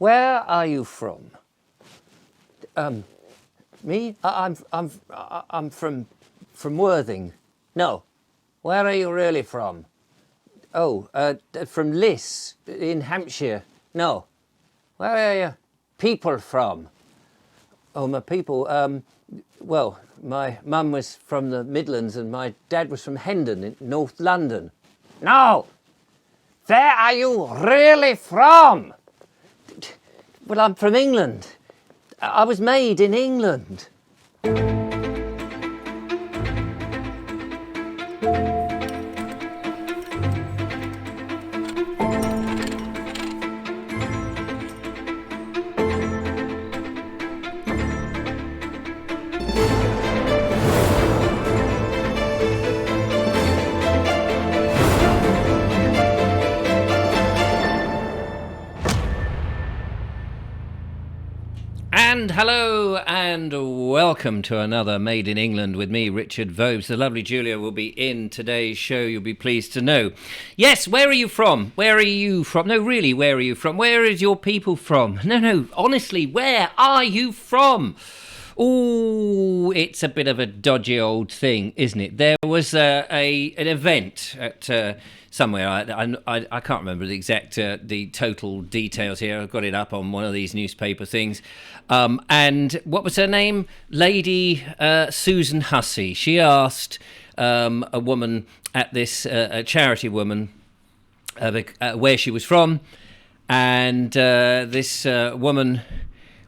Where are you from? Me? I'm from Worthing. No. Where are you really from? Oh, from Liss in Hampshire. No. Where are your people from? Oh, my people. Well, my mum was from the Midlands and my dad was from Hendon in North London. No. Where are you really from? Well, I'm from England. I was made in England. And hello and welcome to another Made in England with me, Richard Vobes. The lovely Julia will be in today's show, you'll be pleased to know. Yes, where are you from? Where are you from? No, really, where are you from? Where is your people from? No, honestly, where are you from? Oh, it's a bit of a dodgy old thing, isn't it? There was an event at somewhere. I can't remember the exact, the total details here. I've got it up on one of these newspaper things. And what was her name? Lady Susan Hussey. She asked a woman at this, a charity woman, where she was from. And this woman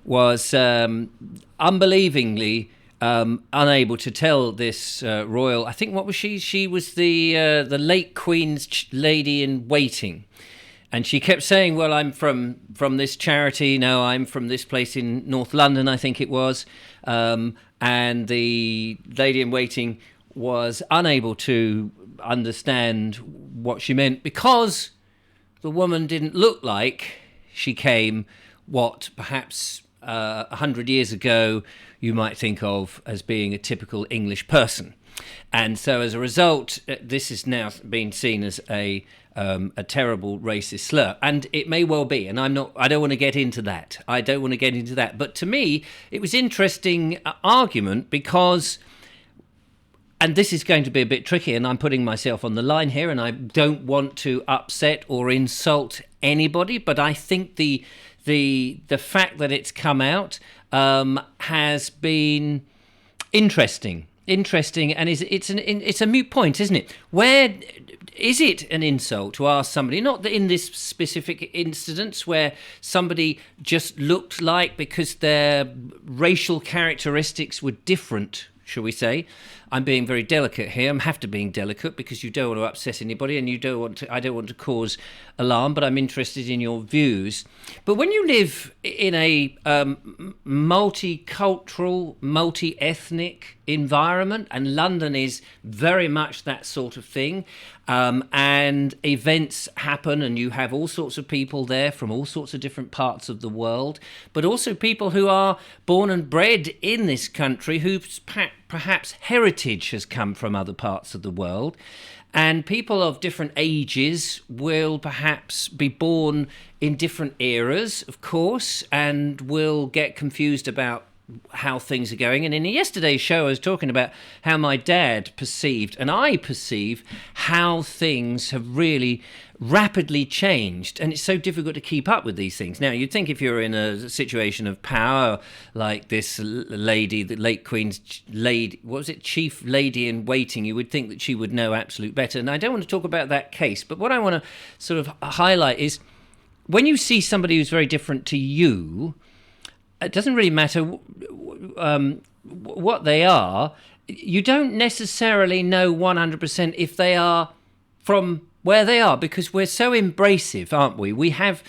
was unbelievingly unable to tell this royal. I think what was she? She was the late Queen's lady in waiting, and she kept saying, "Well, I'm from this charity. No, I'm from this place in North London, I think it was." And the lady in waiting was unable to understand what she meant because the woman didn't look like she came what perhaps 100 years ago you might think of as being a typical English person. And so as a result, this is now being seen as a terrible racist slur, and it may well be, and I don't want to get into that. But to me, it was interesting argument because, and this is going to be a bit tricky, and I'm putting myself on the line here, and I don't want to upset or insult anybody, but I think the fact that it's come out has been interesting, and it's a moot point, isn't it? Where is it an insult to ask somebody, not in this specific instance where somebody just looked like, because their racial characteristics were different, shall we say? I'm being very delicate here. I have to being delicate because you don't want to upset anybody, and I don't want to cause alarm, but I'm interested in your views. But when you live in a multicultural, multi-ethnic environment, and London is very much that sort of thing, and events happen, and you have all sorts of people there from all sorts of different parts of the world, but also people who are born and bred in this country whose perhaps heritage has come from other parts of the world, and people of different ages will perhaps be born in different eras, of course, and will get confused about how things are going. And in yesterday's show I was talking about how my dad perceived, and I perceive, how things have really rapidly changed, and it's so difficult to keep up with these things. Now, you'd think if you're in a situation of power like this lady, the late Queen's lady, what was it, chief lady in waiting, you would think that she would know absolute better. And I don't want to talk about that case, but what I want to sort of highlight is when you see somebody who's very different to you, it doesn't really matter what they are, you don't necessarily know 100% if they are from where they are, because we're so embracive, aren't we? We have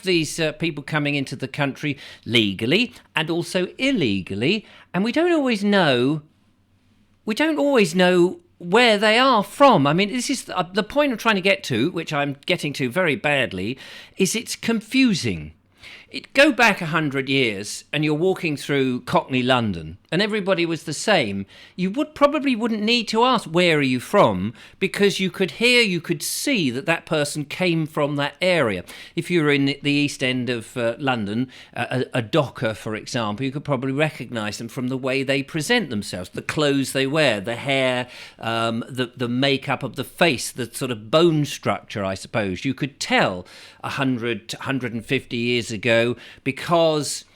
these people coming into the country legally and also illegally, and we don't always know where they are from. I mean, this is the point I'm trying to get to, which I'm getting to very badly, is it's confusing. Go back 100 years and you're walking through Cockney London and everybody was the same. You wouldn't need to ask, where are you from? Because you could hear, you could see that person came from that area. If you were in the East End of London, a docker, for example, you could probably recognise them from the way they present themselves, the clothes they wear, the hair, the makeup of the face, the sort of bone structure, I suppose. You could tell 100, 150 years ago because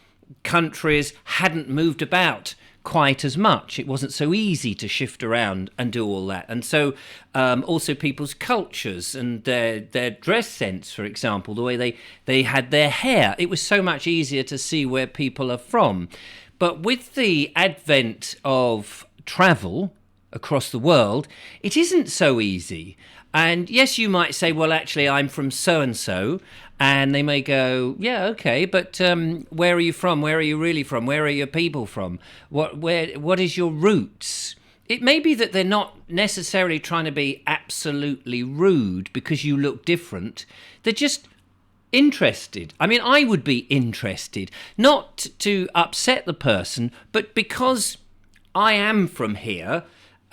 countries hadn't moved about quite as much. It wasn't so easy to shift around and do all that. And so also people's cultures and their dress sense, for example, the way they had their hair. It was so much easier to see where people are from. But with the advent of travel across the world, it isn't so easy. And yes, you might say, well, actually, I'm from so-and-so. And they may go, yeah, okay, but where are you from? Where are you really from? Where are your people from? What is your roots? It may be that they're not necessarily trying to be absolutely rude because you look different. They're just interested. I mean, I would be interested, not to upset the person, but because I am from here,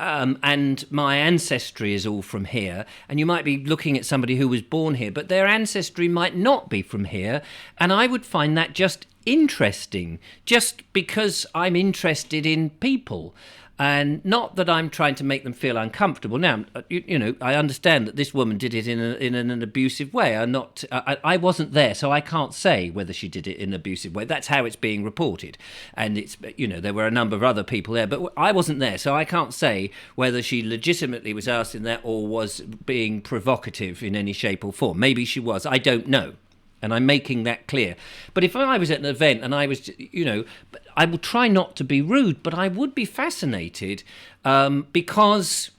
and my ancestry is all from here, and you might be looking at somebody who was born here, but their ancestry might not be from here, and I would find that just interesting, just because I'm interested in people. And not that I'm trying to make them feel uncomfortable. Now, I understand that this woman did it in an abusive way. I wasn't there, so I can't say whether she did it in an abusive way. That's how it's being reported. And it's, there were a number of other people there, but I wasn't there, so I can't say whether she legitimately was asked in that or was being provocative in any shape or form. Maybe she was. I don't know. And I'm making that clear. But if I was at an event and I was, I would try not to be rude, but I would be fascinated because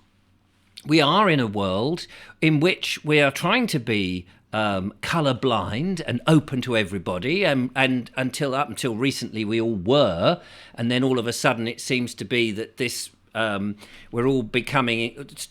we are in a world in which we are trying to be colour-blind and open to everybody, and up until recently we all were, and then all of a sudden it seems to be that this we're all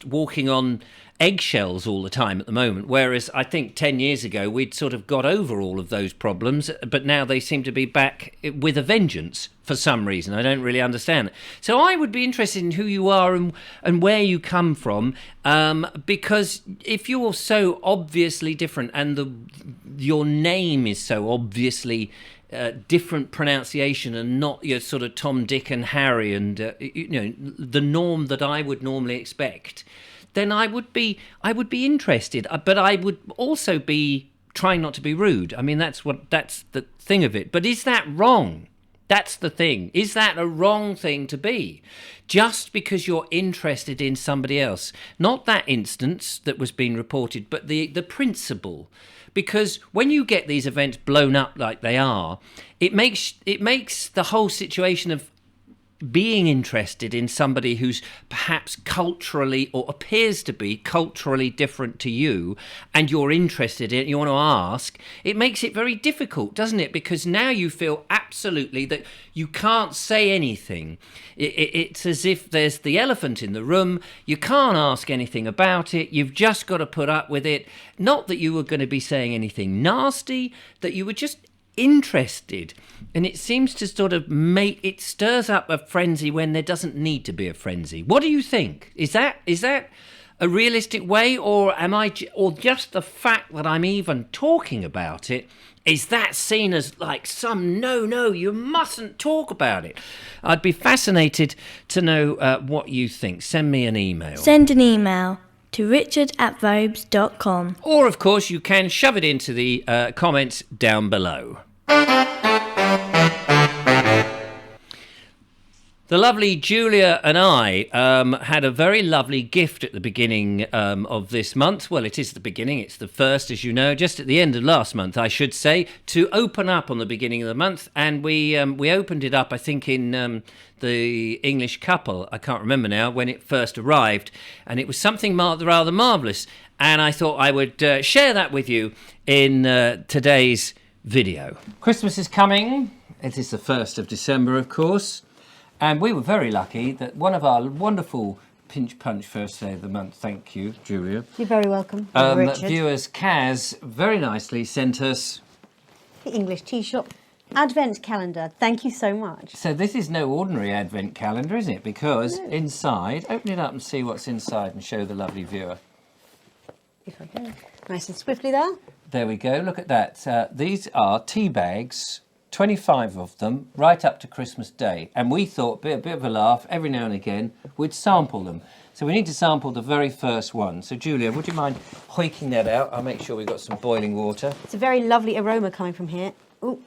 walking on eggshells all the time at the moment, whereas I think 10 years ago we'd sort of got over all of those problems, but now they seem to be back with a vengeance for some reason. I don't really understand it. So I would be interested in who you are and where you come from, because if you're so obviously different and your name is so obviously different pronunciation and not your sort of Tom, Dick and Harry and the norm that I would normally expect, then I would be interested, but I would also be trying not to be rude. I mean, that's the thing of it. But is that wrong? That's the thing. Is that a wrong thing to be? Just because you're interested in somebody else. Not that instance that was being reported, but the principle. Because when you get these events blown up like they are, it makes the whole situation of being interested in somebody who's perhaps culturally or appears to be culturally different to you, and you're interested in it, you want to ask, it makes it very difficult, doesn't it? Because now you feel absolutely that you can't say anything. It's as if there's the elephant in the room. You can't ask anything about it. You've just got to put up with it. Not that you were going to be saying anything nasty, that you were just interested. And it seems to sort of it stirs up a frenzy when there doesn't need to be a frenzy. What do you think? Is that a realistic way, or or just the fact that I'm even talking about it, is that seen as like some no, you mustn't talk about it? I'd be fascinated to know what you think. Send me an email. Send an email to richard@vobes.com. Or, of course, you can shove it into the comments down below. The lovely Julia and I had a very lovely gift at the beginning of this month. Well, it is the beginning. It's the first, as you know, just at the end of last month, I should say, to open up on the beginning of the month. And we opened it up, I think, in the English couple. I can't remember now when it first arrived. And it was something rather marvellous. And I thought I would share that with you in today's video. Christmas is coming. It is the 1st of December, of course. And we were very lucky that one of our wonderful Pinch Punch first day of the month, thank you, Julia. You're very welcome, Richard. Viewers, Kaz, very nicely sent us the English Tea Shop Advent Calendar. Thank you so much. So this is no ordinary advent calendar, is it? Because inside, open it up and see what's inside and show the lovely viewer. If I go nice and swiftly there. There we go, look at that. These are tea bags, 25 of them, right up to Christmas Day. And we thought, a bit of a laugh, every now and again, we'd sample them. So we need to sample the very first one. So Julia, would you mind hoiking that out? I'll make sure we've got some boiling water. It's a very lovely aroma coming from here. Ooh,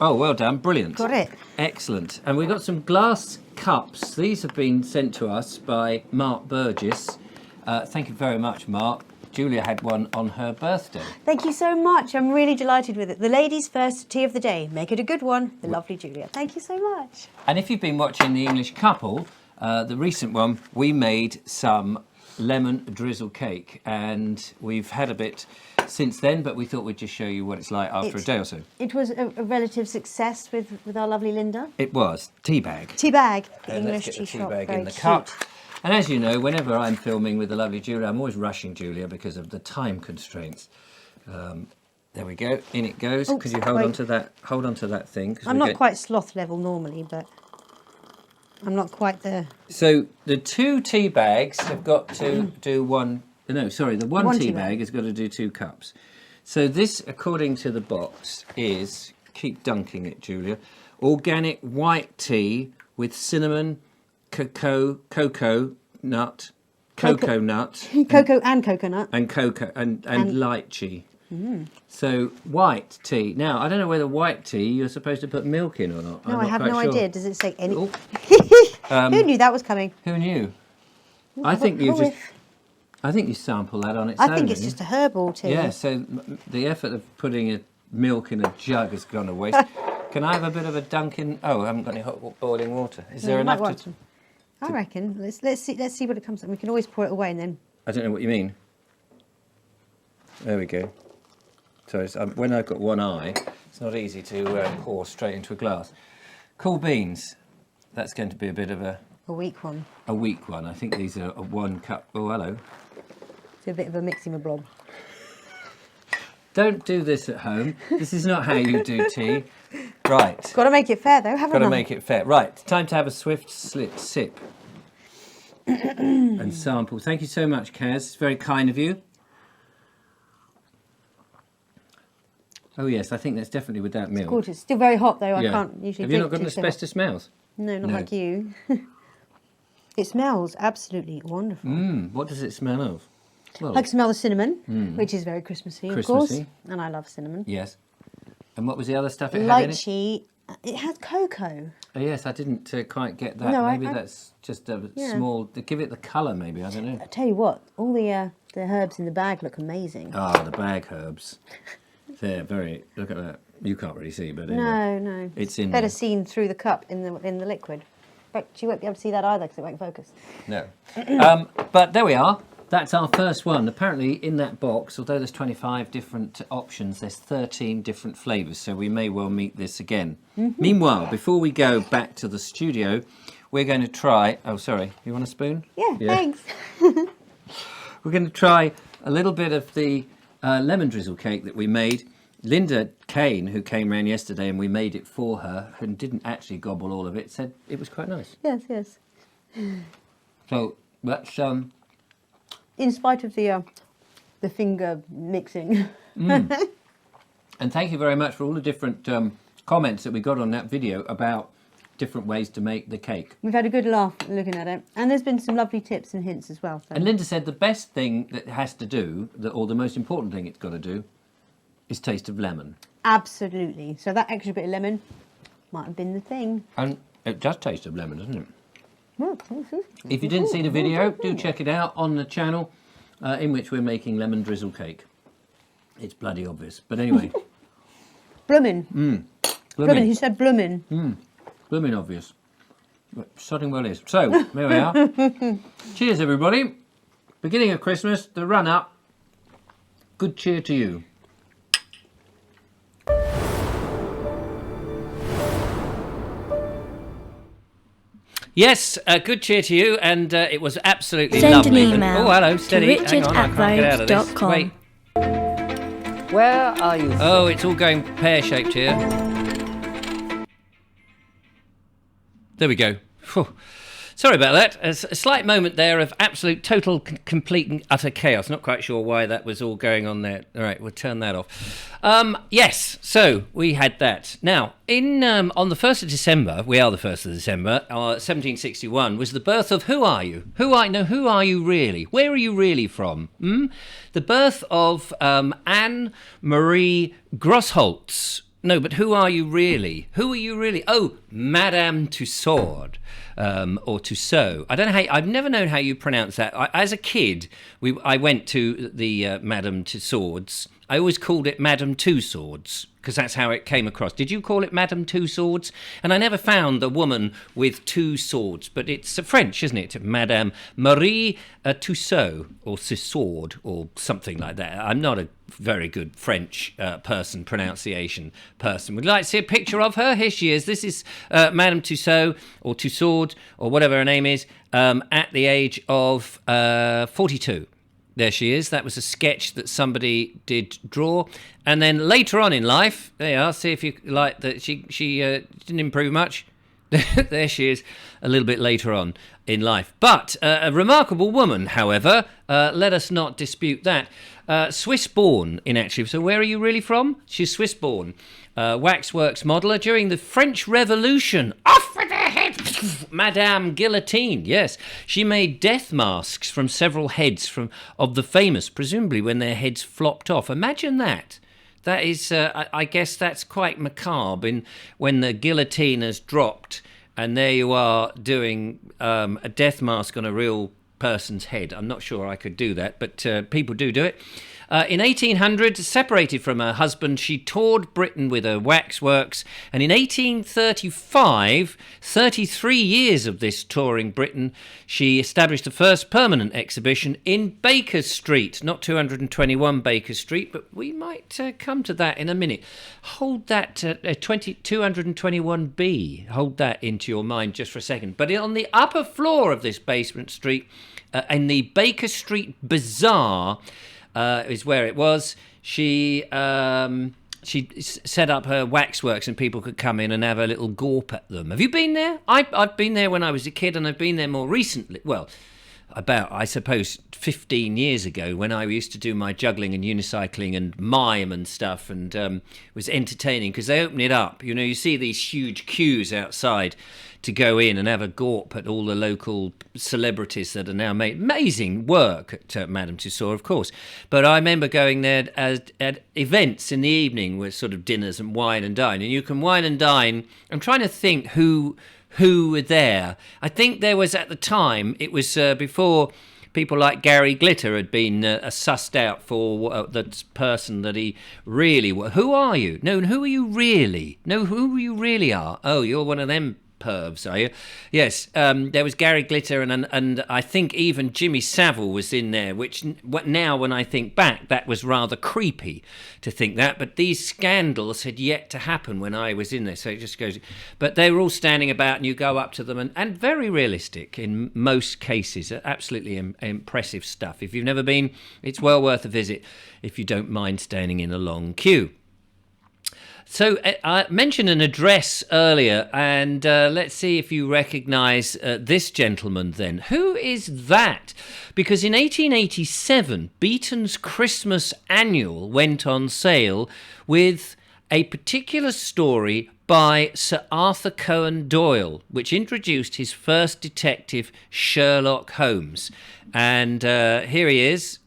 Oh, well done, brilliant. got it. Excellent. And we've got some glass cups. These have been sent to us by Mark Burgess. Thank you very much, Mark. Julia had one on her birthday. Thank you so much. I'm really delighted with it. The ladies' first tea of the day. Make it a good one. The lovely Julia. Thank you so much. And if you've been watching The English Couple, the recent one, we made some lemon drizzle cake. And we've had a bit since then, but we thought we'd just show you what it's like after a day or so. It was a relative success with our lovely Linda. It was. Tea bag. Tea bag. The And English let's get the tea tea shop. bag Very in the cute. cup. And as you know, whenever I'm filming with the lovely Julia, I'm always rushing Julia because of the time constraints. There we go. In it goes. Oh, Could you hold wait. on to that? Hold on to that thing. 'Cause I'm we not get- quite sloth level normally, but I'm not quite there. So the two tea bags have got to do one. No, sorry, the one tea bag has got to do 2 cups. So this, according to the box, is, keep dunking it, Julia, organic white tea with cinnamon, cocoa nut, Cocoa and coconut. and cocoa and lychee. So white tea. Now I don't know whether white tea you're supposed to put milk in or not. No, I'm I not have quite no sure. idea. Does it say any? Oh. Who knew that was coming? Who knew? I think you What just. with- I think you sample that on its own. I think it's really. just a herbal tea. Yeah. So the effort of putting a milk in a jug has gone to waste. Can I have a bit of a dunk in? Oh, I haven't got any hot boiling water. Is there You might enough want to? some. I reckon. Let's see what it comes up. We can always pour it away and then. I don't know what you mean. There we go. So it's, when I've got one eye, it's not easy to pour straight into a glass. Cool beans. That's going to be a bit of a weak one. weak one. I think these are a 1 cup. Oh, hello. It's a bit of a mixing a blob. Don't do this at home. This is not how you do tea. Right. Got to make it fair though, haven't Got to I? make it fair. Right. Time to have a swift sip and sample. Thank you so much, Kaz. It's very kind of you. Oh yes, I think that's definitely without milk. Gorgeous. Still very hot though. Yeah. I can't usually. Have you not drink got an too hot. asbestos smells? No, not No. like you. It smells absolutely wonderful. What does it smell of? Well, I can smell the cinnamon, which is very Christmassy, of course. Christmassy. And I love cinnamon. yes. And what was the other stuff it had in it? Lychee. It has cocoa. Oh, yes, I didn't quite get that. No, maybe I- that's just a Yeah. small. To give it the colour, maybe I don't know. I tell you what, all the herbs in the bag look amazing. Ah, the bag herbs. They're very. Look at that. You can't really see, but anyway. No. It's in better there. seen through the cup in the liquid. But you won't be able to see that either because it won't focus. No. But there we are. That's our first one. Apparently, in that box, although there's 25 different options, there's 13 different flavours, so we may well meet this again. Meanwhile, before we go back to the studio, we're going to try... Oh, sorry. You want a spoon? Yeah, thanks. We're going to try a little bit of the lemon drizzle cake that we made. Linda Kane, who came round yesterday and we made it for her and didn't actually gobble all of it, said it was quite nice. Yes. So let's... In spite of the finger mixing. And thank you very much for all the different comments that we got on that video about different ways to make the cake. We've had a good laugh looking at it. And there's been some lovely tips and hints as well. So. And Linda said the best thing that it has to do, or the most important thing it's got to do, is taste of lemon. Absolutely. So that extra bit of lemon might have been the thing. And it does taste of lemon, doesn't it? If you didn't see the video, do check it out on the channel in which we're making lemon drizzle cake. It's bloody obvious. But anyway. Bloomin'. Bloomin'. He said bloomin'. Blooming obvious. Sodding well is. So, there we are. Cheers, everybody. Beginning of Christmas, the run-up. Good cheer to you. Yes, good cheer to you, and it was absolutely Send lovely. an email Oh, hello, to steady. Hang on, I can't get out of this. richard@vogues.com. Wait. Where are you? Oh, it's all going pear-shaped here. There we go. Phew. Sorry about that. A slight moment there of absolute, total, complete and utter chaos. Not quite sure why that was all going on there. All right, we'll turn that off. Yes, so we had that. Now, on the 1st of December, we are the 1st of December, 1761, was the birth of Who Are You? Who are you really? Where are you really from? The birth of Anne Marie Grossholtz. No, but who are you really? Who are you really? Oh, Madame Tussaud, or Tussaud. I don't know I've never known how you pronounce that. As a kid, I went to the Madame Tussauds. I always called it Madame Two Swords because that's how it came across. Did you call it Madame Two Swords? And I never found a woman with two swords, but it's French, isn't it? Madame Marie Tussaud or Tussaud or something like that. I'm not a very good French pronunciation person. Would you like to see a picture of her? Here she is. This is Madame Tussaud or Tussaud or whatever her name is at the age of 42. There she is. That was a sketch that somebody did draw. And then later on in life, there you are, see if you like that. She didn't improve much. There she is a little bit later on in life. But a remarkable woman, however. Let us not dispute that. Swiss-born, in actually. So where are you really from? She's Swiss-born. Waxworks modeller during the French Revolution. Off with her head! Madame Guillotine, yes. She made death masks from several heads of the famous, presumably when their heads flopped off. Imagine that. That is, I guess that's quite macabre when the guillotine has dropped and there you are doing a death mask on a real person's head. I'm not sure I could do that, but people do it. In 1800, separated from her husband, she toured Britain with her waxworks, and in 1835, 33 years of this touring Britain, she established the first permanent exhibition in Baker Street, not 221 Baker Street, but we might come to that in a minute. Hold that 221B, hold that into your mind just for a second. But on the upper floor of this basement street, in the Baker Street Bazaar, is where it was. She set up her waxworks and people could come in and have a little gawp at them. Have you been there? I've been there when I was a kid, and I've been there more recently. Well, about, I suppose, 15 years ago when I used to do my juggling and unicycling and mime and stuff, and was entertaining because they open it up. You know, you see these huge queues outside to go in and have a gawp at all the local celebrities that are now making amazing work at Madame Tussauds, of course. But I remember going there at events in the evening with sort of dinners and wine and dine. And you can wine and dine. I'm trying to think who were there. I think there was at the time, it was before people like Gary Glitter had been sussed out for the person that he really was. Who are you? No, who are you really? No, who you really are? Oh, you're one of them pervs, are you? Yes, there was Gary Glitter and I think even Jimmy Savile was in there, which now when I think back, that was rather creepy to think that, but these scandals had yet to happen when I was in there, so it just goes. But they were all standing about and you go up to them and very realistic in most cases, absolutely impressive stuff. If you've never been, it's well worth a visit if you don't mind standing in a long queue. So I mentioned an address earlier, and let's see if you recognise this gentleman then. Who is that? Because in 1887, Beaton's Christmas Annual went on sale with a particular story by Sir Arthur Conan Doyle, which introduced his first detective, Sherlock Holmes. And here he is.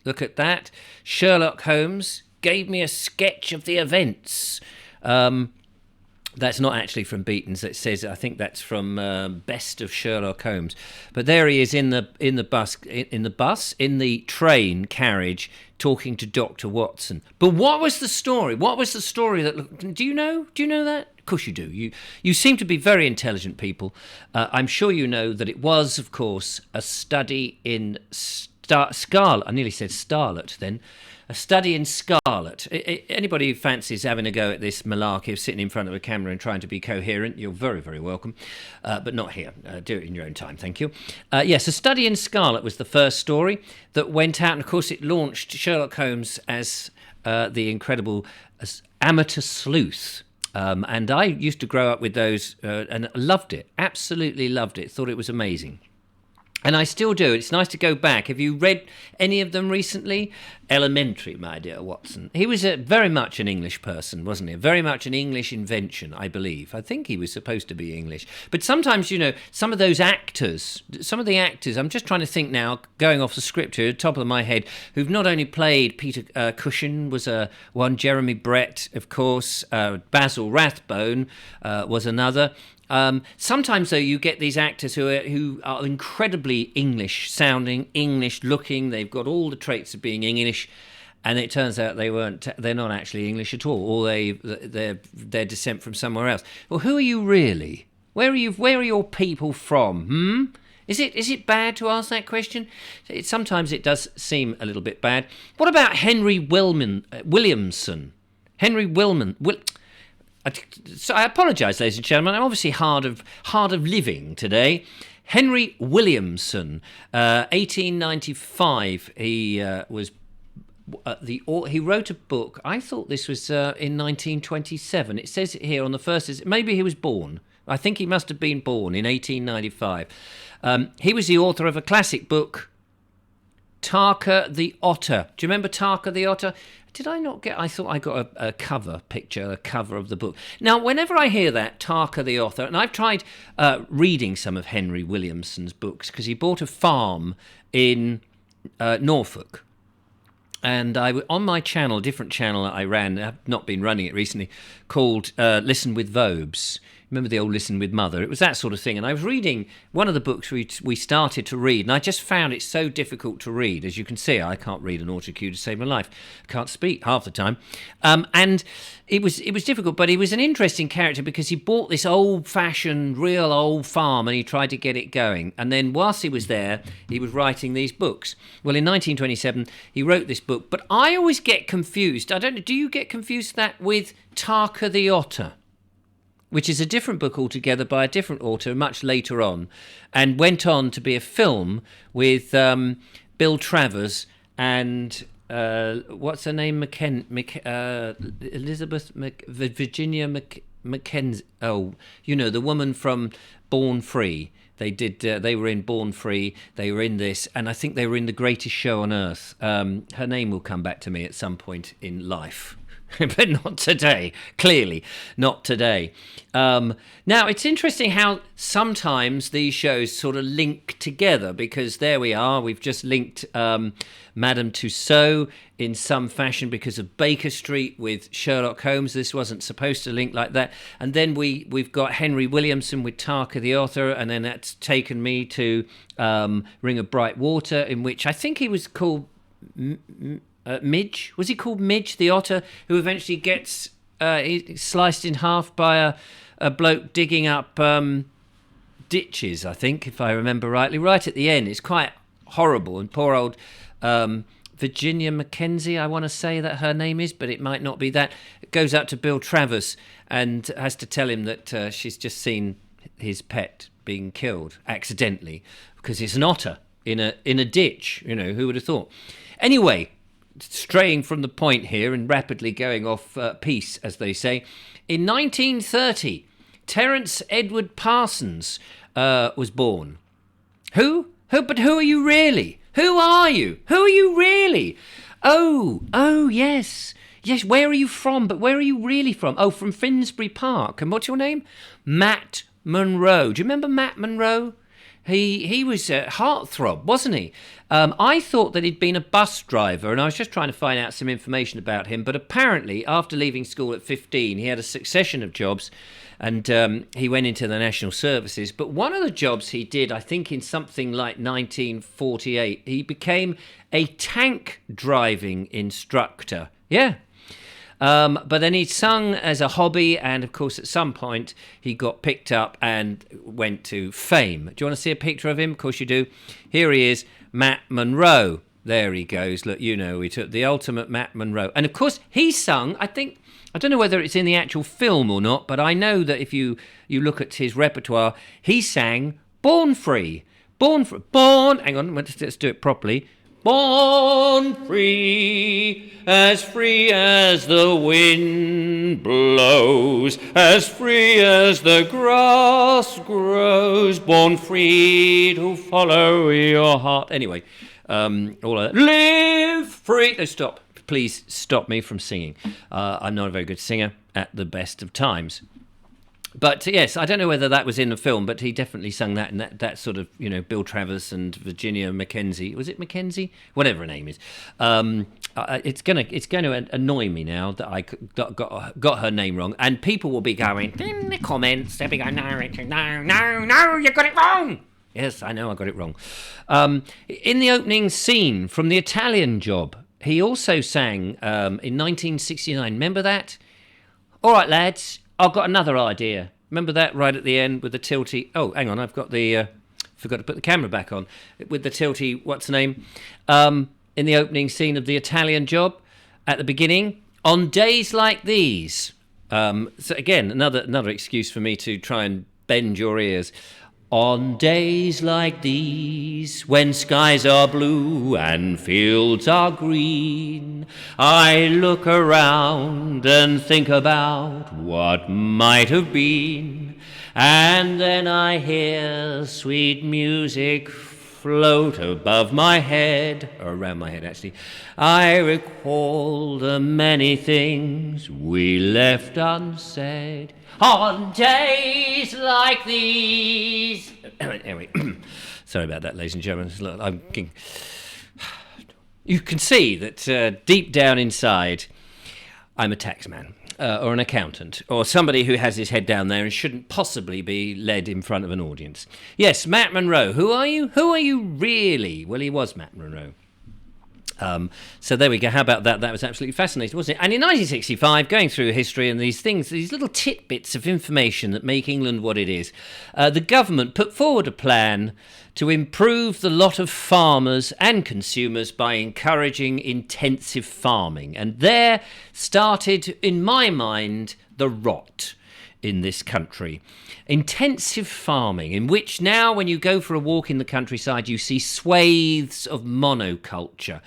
Look at that. Sherlock Holmes gave me a sketch of the events. That's not actually from Beaton's. It says, I think that's from Best of Sherlock Holmes. But there he is in the train carriage, talking to Dr. Watson. But what was the story? What was the story that? Do you know? Do you know that? Of course you do. You seem to be very intelligent people. I'm sure you know that it was, of course, a study in scarlet. I nearly said starlet then. A study in scarlet. Anybody who fancies having a go at this malarkey of sitting in front of a camera and trying to be coherent, you're very, very welcome. But not here. Do it in your own time, thank you. Yes, A Study in Scarlet was the first story that went out. And, of course, it launched Sherlock Holmes as the incredible Amateur Sleuth. And I used to grow up with those and loved it, absolutely loved it, thought it was amazing. And I still do. It's nice to go back. Have you read any of them recently? Elementary, my dear Watson. He was very much an English person, wasn't he? Very much an English invention, I believe. I think he was supposed to be English. But sometimes, some of the actors, I'm just trying to think now, going off the script here, top of my head, who've not only played Peter Cushing was one, Jeremy Brett, of course, Basil Rathbone was another. Sometimes, though, you get these actors who are incredibly English-sounding, English-looking. They've got all the traits of being English, and it turns out they're not actually English at all, or they're descent from somewhere else. Well, who are you really? Where are your people from? Is it bad to ask that question? Sometimes it does seem a little bit bad. What about Henry Williamson? Henry Wilman. So I apologise, ladies and gentlemen. I'm obviously hard of living today. Henry Williamson, 1895. He was he wrote a book. I thought this was in 1927. It says it here on the first. Maybe he was born. I think he must have been born in 1895. He was the author of a classic book, Tarka the Otter. Do you remember Tarka the Otter? Did I not get... I thought I got a cover of the book. Now, whenever I hear that, Tarka the Otter, and I've tried reading some of Henry Williamson's books, because he bought a farm in Norfolk. And on my channel, a different channel that I ran, I've not been running it recently, called Listen with Vobes. Remember the old Listen with Mother? It was that sort of thing. And I was reading one of the books we started to read, and I just found it so difficult to read. As you can see, I can't read an autocue to save my life. I can't speak half the time. And it was difficult, but he was an interesting character because he bought this old-fashioned, real old farm, and he tried to get it going. And then whilst he was there, he was writing these books. Well, in 1927, he wrote this book, but I always get confused. I don't know, do you get confused that with Tarka the Otter? Which is a different book altogether by a different author much later on, and went on to be a film with Bill Travers and what's her name? Virginia Mackenzie. Oh, the woman from Born Free. They were in Born Free. They were in this, and I think they were in The Greatest Show on Earth. Her name will come back to me at some point in life. But not today, clearly not today. Now, it's interesting how sometimes these shows sort of link together, because there we are, we've just linked Madame Tussauds in some fashion because of Baker Street with Sherlock Holmes. This wasn't supposed to link like that. And then we've got Henry Williamson with Tarka the Author, and then that's taken me to Ring of Bright Water, in which I think he was called... Midge? Was he called Midge, the otter, who eventually gets sliced in half by a bloke digging up ditches, I think, if I remember rightly, right at the end. It's quite horrible. And poor old Virginia Mackenzie, I want to say that her name is, but it might not be that. It goes up to Bill Travers and has to tell him that she's just seen his pet being killed accidentally because it's an otter in a ditch. Who would have thought? Anyway, straying from the point here and rapidly going off piece, as they say. In 1930, Terence Edward Parsons was born. Who? But who are you really? Who are you? Who are you really? Oh, yes. Yes, where are you from? But where are you really from? Oh, from Finsbury Park. And what's your name? Matt Monro. Do you remember Matt Monro? He was a heartthrob, wasn't he? I thought that he'd been a bus driver, and I was just trying to find out some information about him. But apparently, after leaving school at 15, he had a succession of jobs, and he went into the national services. But one of the jobs he did, I think in something like 1948, he became a tank driving instructor. Yeah. But then he sung as a hobby, and of course at some point he got picked up and went to fame. Do you want to see a picture of him? Of course you do. Here he is, Matt Monro. There he goes. Look, we took the ultimate Matt Monro. And of course he sung, I don't know whether it's in the actual film or not, but I know that if you look at his repertoire, he sang Born Free. Hang on, let's do it properly. born free as the wind blows, as free as the grass grows, born free to follow your heart. Anyway, all of that. Live free. No, stop. Please stop me from singing. I'm not a very good singer at the best of times. But yes, I don't know whether that was in the film, but he definitely sung that, and that sort of, Bill Travers and Virginia Mackenzie. Was it Mackenzie? Whatever her name is. It's going to annoy me now that I got her name wrong, and people will be going in the comments. They'll be going, no, Richard, no, you got it wrong. Yes, I know I got it wrong. In the opening scene from The Italian Job, he also sang in 1969. Remember that? All right, lads. I've got another idea. Remember that right at the end with the tilty... Oh, hang on, I've got the... forgot to put the camera back on. With the tilty... What's the name? In the opening scene of The Italian Job, at the beginning, on days like these... so again, another excuse for me to try and bend your ears. On days like these, when skies are blue and fields are green, I look around and think about what might have been, and then I hear sweet music float above my head, or around my head actually. I recall the many things we left unsaid. On days like these. Anyway, sorry about that, ladies and gentlemen. You can see that deep down inside, I'm a taxman or an accountant or somebody who has his head down there and shouldn't possibly be led in front of an audience. Yes, Matt Monro. Who are you? Who are you really? Well, he was Matt Monro. So there we go. How about that? That was absolutely fascinating, wasn't it? And in 1965, going through history and these things, these little tidbits of information that make England what it is, the government put forward a plan to improve the lot of farmers and consumers by encouraging intensive farming. And there started, in my mind, the rot in this country. Intensive farming, in which now when you go for a walk in the countryside, you see swathes of monoculture.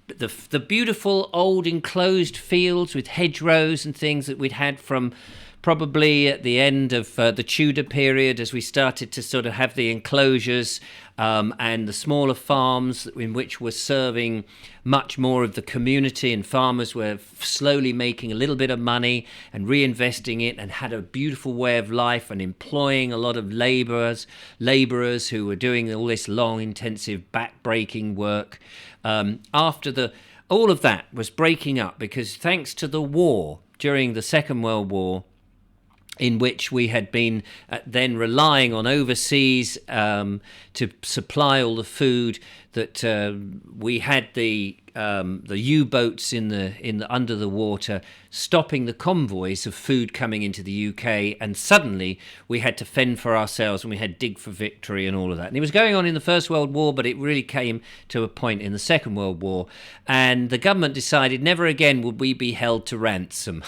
The beautiful old enclosed fields with hedgerows and things that we'd had from probably at the end of the Tudor period, as we started to sort of have the enclosures and the smaller farms in which were serving much more of the community, and farmers were slowly making a little bit of money and reinvesting it, and had a beautiful way of life and employing a lot of labourers who were doing all this long, intensive, back-breaking work. After all of that was breaking up because thanks to the war during the Second World War, in which we had been then relying on overseas to supply all the food, that we had the U-boats in the under the water stopping the convoys of food coming into the UK, and suddenly we had to fend for ourselves, and we had Dig for Victory and all of that. And it was going on in the First World War, but it really came to a point in the Second World War, and the government decided never again would we be held to ransom.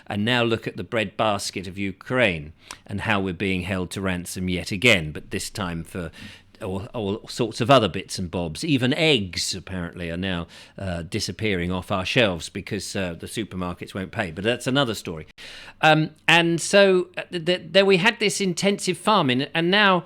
And now look at the breadbasket of Ukraine and how we're being held to ransom yet again, but this time for all sorts of other bits and bobs. Even eggs, apparently, are now disappearing off our shelves because the supermarkets won't pay. But that's another story. And so there we had this intensive farming, and now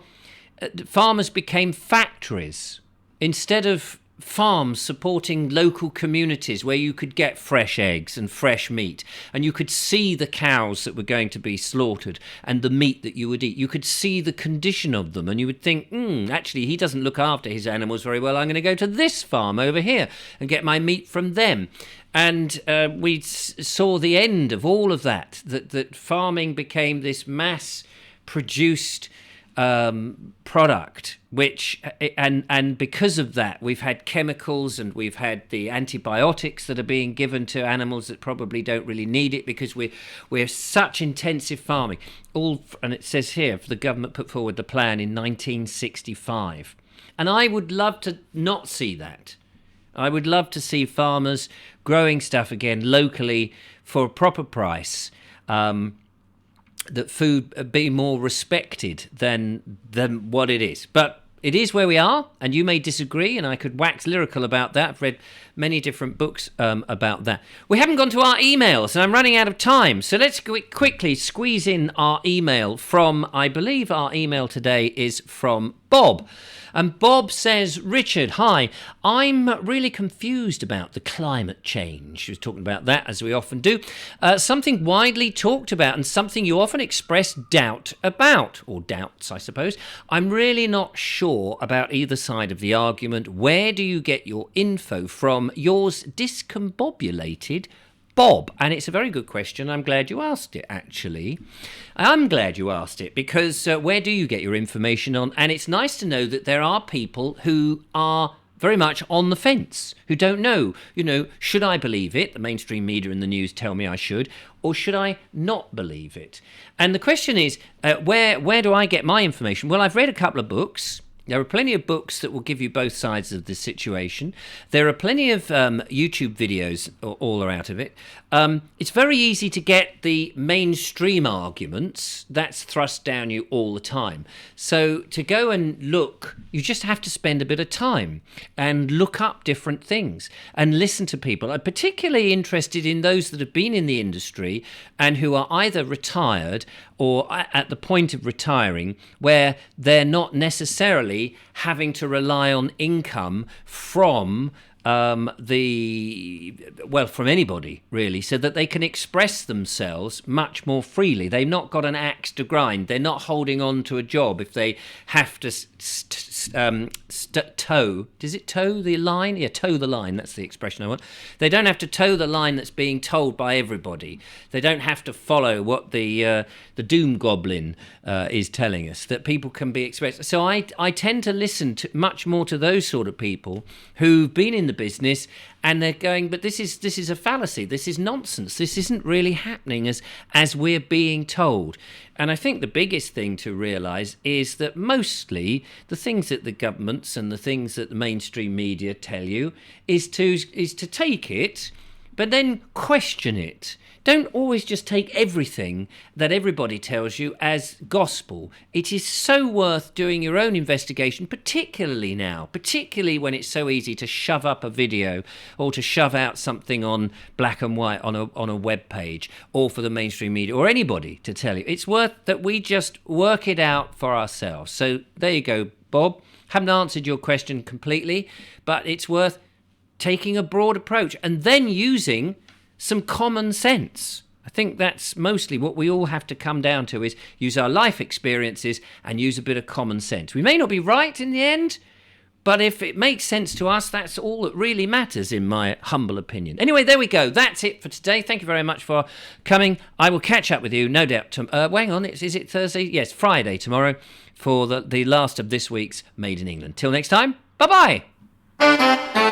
farmers became factories instead of farms supporting local communities where you could get fresh eggs and fresh meat, and you could see the cows that were going to be slaughtered and the meat that you would eat. You could see the condition of them, and you would think, actually, he doesn't look after his animals very well. I'm going to go to this farm over here and get my meat from them. And we saw the end of all of that farming became this mass-produced product, which and because of that we've had chemicals, and we've had the antibiotics that are being given to animals that probably don't really need it because we're such intensive farming. And it says here, the government put forward the plan in 1965, and I would love to not see that. I would love to see farmers growing stuff again locally for a proper price. That food be more respected than what it is. But it is where we are, and you may disagree, and I could wax lyrical about that. I've read many different books about that. We haven't gone to our emails, and I'm running out of time, so let's quickly squeeze in our email from, I believe our email today is from Bob. And Bob says, Richard, hi, I'm really confused about the climate change. She was talking about that, as we often do. Something widely talked about and something you often express doubt about, or doubts, I suppose. I'm really not sure about either side of the argument. Where do you get your info from? Yours discombobulated Bob. And it's a very good question. I'm glad you asked it, actually. I'm glad you asked it because where do you get your information on? And it's nice to know that there are people who are very much on the fence, who don't know, should I believe it? The mainstream media and the news tell me I should, or should I not believe it? And the question is, where do I get my information? Well, I've read a couple of books. There are plenty of books that will give you both sides of the situation. There are plenty of YouTube videos all are out of it. It's very easy to get the mainstream arguments. That's thrust down you all the time. So to go and look, you just have to spend a bit of time and look up different things and listen to people. I'm particularly interested in those that have been in the industry and who are either retired or at the point of retiring, where they're not necessarily having to rely on income from from anybody, really, so that they can express themselves much more freely. They've not got an axe to grind. They're not holding on to a job if they have to toe. Does it toe the line? Yeah, toe the line. That's the expression I want. They don't have to toe the line that's being told by everybody. They don't have to follow what the doom goblin is telling us, that people can be expressed. So I tend to listen much more to those sort of people who've been in the business and they're going, but this is a fallacy. This is nonsense. This isn't really happening as we're being told. And I think the biggest thing to realise is that mostly the things that the governments and the things that the mainstream media tell you is to take it, but then question it. Don't always just take everything that everybody tells you as gospel. It is so worth doing your own investigation, particularly now, particularly when it's so easy to shove up a video or to shove out something on black and white on a web page, or for the mainstream media or anybody to tell you. It's worth that we just work it out for ourselves. So there you go, Bob. Haven't answered your question completely, but it's worth taking a broad approach and then using some common sense. I think that's mostly what we all have to come down to, is use our life experiences and use a bit of common sense. We may not be right in the end, but if it makes sense to us, that's all that really matters, in my humble opinion. Anyway, there we go. That's it for today. Thank you very much for coming. I will catch up with you, no doubt. Hang on, is it Thursday? Yes, Friday tomorrow for the last of this week's Made in England. Till next time, bye-bye.